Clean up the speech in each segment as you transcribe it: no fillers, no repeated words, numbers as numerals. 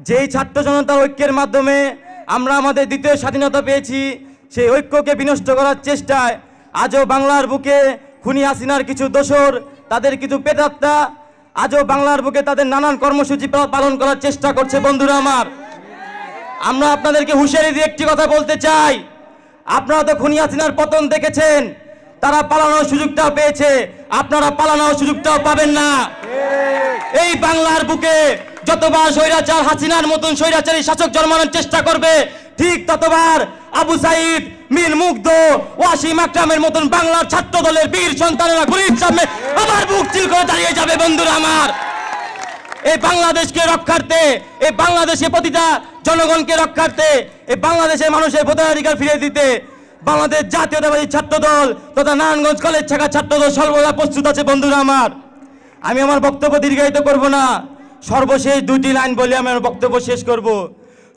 যেই ছাত্র জনতার ঐক্যের মাধ্যমে আমরা আমাদের দ্বিতীয় স্বাধীনতা পেয়েছি, সেই ঐক্যকে বিনষ্ট করার চেষ্টায় আজও বাংলার বুকে খুনি হাসিনার কিছু দোসর, তাদের কিছু প্রেতাত্মা আজও বাংলার বুকে তাদের নানান কর্মসূচি পালন করার চেষ্টা করছে। বন্ধুরা আমার, আমরা আপনাদেরকে হুঁশিয়ারি দিয়ে একটি কথা বলতে চাই, আপনারা তো খুনি হাসিনার পতন দেখেছেন, তারা পালানোর সুযোগটাও পেয়েছে, আপনারা পালানোর সুযোগটাও পাবেন না। এই বাংলার বুকে যতবার স্বৈরাচার হাসিনার মতন স্বৈরাচারী শাসক জন্মানোর চেষ্টা করবে, ঠিক ততবার আবু সাইদ, মীর মুগ্ধ, ওয়াসিম আকরামের মতন বাংলার ছাত্র দলের বীর সন্তানেরা গুলির সামনে আবার বুক চিল করে দাঁড়িয়ে যাবে। বন্ধুরা আমার, এই বাংলাদেশকে রক্ষার্থে, এই বাংলাদেশে প্রতিটা জনগণকে রক্ষার্থে, এই বাংলাদেশের মানুষের ভোটাধিকার ফিরিয়ে দিতে বাংলাদেশ জাতীয়তাবাদী ছাত্র দল তথা নারায়ণগঞ্জ কলেজ শাখা ছাত্র দল সর্বদা প্রস্তুত আছে। বন্ধুরা আমার, আমি আমার বক্তব্য দীর্ঘায়িত করব না, সর্বশেষ দুইটি লাইন বলে আমি আমার বক্তব্য শেষ করব।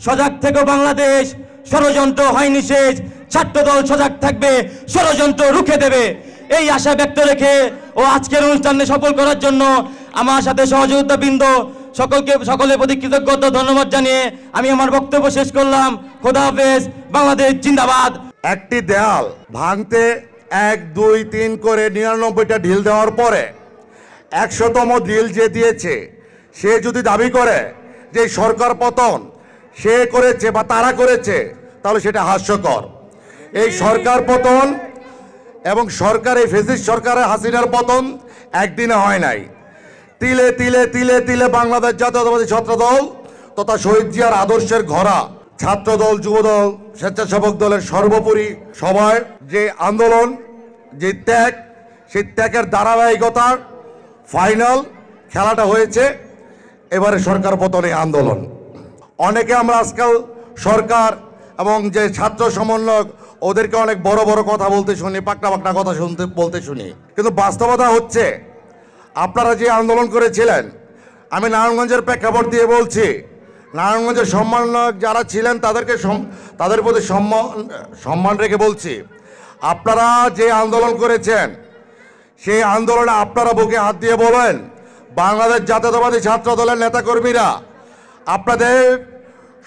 সজাগ থেকো বাংলাদেশ, ষড়যন্ত্র হয়নি শেষ, ছাত্র দল সজাগ থাকবে, ষড়যন্ত্র রুখে দেবে, এই আশা ব্যক্ত রেখে ও আজকের অনুষ্ঠানে সফল করার জন্য আমার সাথে সহযোগিতা বৃন্দ সকলের প্রতি কৃতজ্ঞতা ধন্যবাদ জানিয়ে আমি আমার বক্তব্য শেষ করলাম। খোদা হাফেজ, বাংলাদেশ জিন্দাবাদ। একটি দেয়াল ভাঙতে 1, 2, 3 করে 99টা ঢিল দেওয়ার পরে 100তম ঢিল যে দিয়েছে সে যদি দাবি করে যে সরকার পতন সে করেছে বা তারা করেছে, তাহলে সেটা হাস্যকর। এই সরকার পতন এবং সরকার, এই ফ্যাসিস্ট সরকারের হাসিনার পতন একদিনে হয় নাই। তিলে তিলে তিলে তিলে বাংলাদেশ জাতীয়তাবাদী ছাত্রদল তথা শহীদ জিয়ার আদর্শের ঘোড়া ছাত্রদল, যুবদল, স্বেচ্ছাসেবক দলের সর্বোপরি সবাই যে আন্দোলন, যে ত্যাগ, সেই ত্যাগের ধারাবাহিকতার ফাইনাল খেলাটা হয়েছে এবারে সরকার পতনে আন্দোলন। অনেকে আমরা আজকাল সরকার এবং যে ছাত্র সমন্বয়ক ওদেরকে অনেক বড় বড় কথা বলতে শুনি, পাকনা পাকনা কথা বলতে শুনি, কিন্তু বাস্তবতা হচ্ছে আপনারা যে আন্দোলন করেছিলেন, আমি নারায়ণগঞ্জের প্রেক্ষাপট দিয়ে বলছি, নারায়ণগঞ্জের সমন্বয়ক যারা ছিলেন তাদের প্রতি সম্মান রেখে বলছি, আপনারা যে আন্দোলন করেছেন সেই আন্দোলনে আপনারা বুকে হাত দিয়ে বলেন বাংলাদেশ জাতীয়তাবাদী ছাত্র দলের নেতাকর্মীরা আপনাদের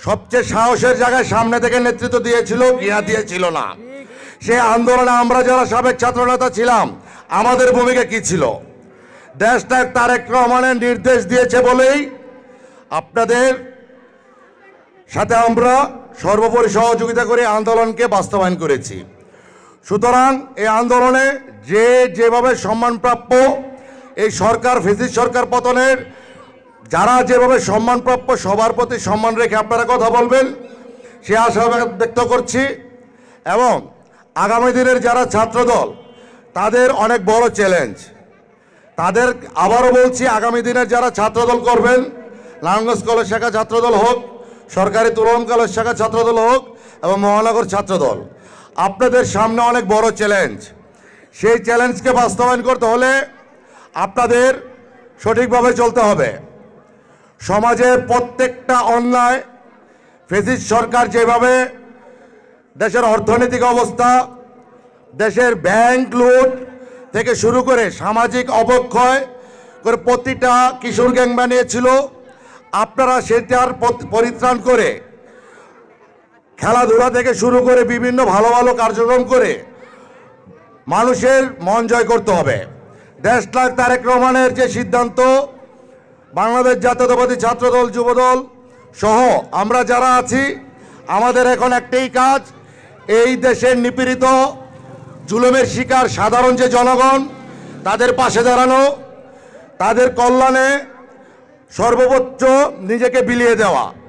সবচেয়ে সাহসের জায়গায় সামনে থেকে নেতৃত্ব দিয়েছিল কিনা দিয়েছিল না। সেই আন্দোলনে আমরা যারা সাবেক ছাত্র নেতা ছিলাম আমাদের ভূমিকা কি ছিল? দেশনায়ক তারেক রহমানের নির্দেশ দিয়েছে বলেই আপনাদের সাথে আমরা সর্বোপরি সহযোগিতা করে আন্দোলনকে বাস্তবায়ন করেছি। সুতরাং এই আন্দোলনে যেভাবে সম্মানপ্রাপ্য এই সরকার, ফ্যাসিস্ট সরকার পতনের যারা যেভাবে সম্মানপ্রাপ্য সবার প্রতি সম্মান রেখে আপনারা কথা বলবেন সে আশা ব্যক্ত করছি। এবং আগামী দিনের যারা ছাত্রদল তাদের অনেক বড় চ্যালেঞ্জ, তাদের আবারও বলছি আগামী দিনের যারা ছাত্রদল করবেন, নারায়ণগঞ্জ কলেজ শাখা ছাত্রদল হোক, সরকারি তুলন কলেজ শাখা ছাত্রদল হোক এবং মহানগর ছাত্রদল, আপনাদের সামনে অনেক বড় চ্যালেঞ্জ। সেই চ্যালেঞ্জকে বাস্তবায়ন করতে হলে আপনাদের সঠিকভাবে চলতে হবে। সমাজের প্রত্যেকটা অন্যায়, ফ্যাসিস্ট সরকার যেভাবে দেশের অর্থনৈতিক অবস্থা, দেশের ব্যাংক লুট থেকে শুরু করে সামাজিক অবক্ষয় করে প্রতিটা কিশোর গ্যাং বানিয়েছিল, আপনারা সেটার পরিত্রাণ করে খেলাধুলা থেকে শুরু করে বিভিন্ন ভালো ভালো কার্যক্রম করে মানুষের মন জয় করতে হবে। দেশনায়ক তারেক রহমানের যে সিদ্ধান্ত, বাংলাদেশ জাতীয়তাবাদী ছাত্রদল, যুবদল সহ আমরা যারা আছি, আমাদের এখন একটাই কাজ, এই দেশের নিপীড়িত জুলুমের শিকার সাধারণ যে জনগণ তাদের পাশে দাঁড়ানো, তাদের কল্যাণে সর্বোচ্চ নিজেকে বিলিয়ে দেওয়া।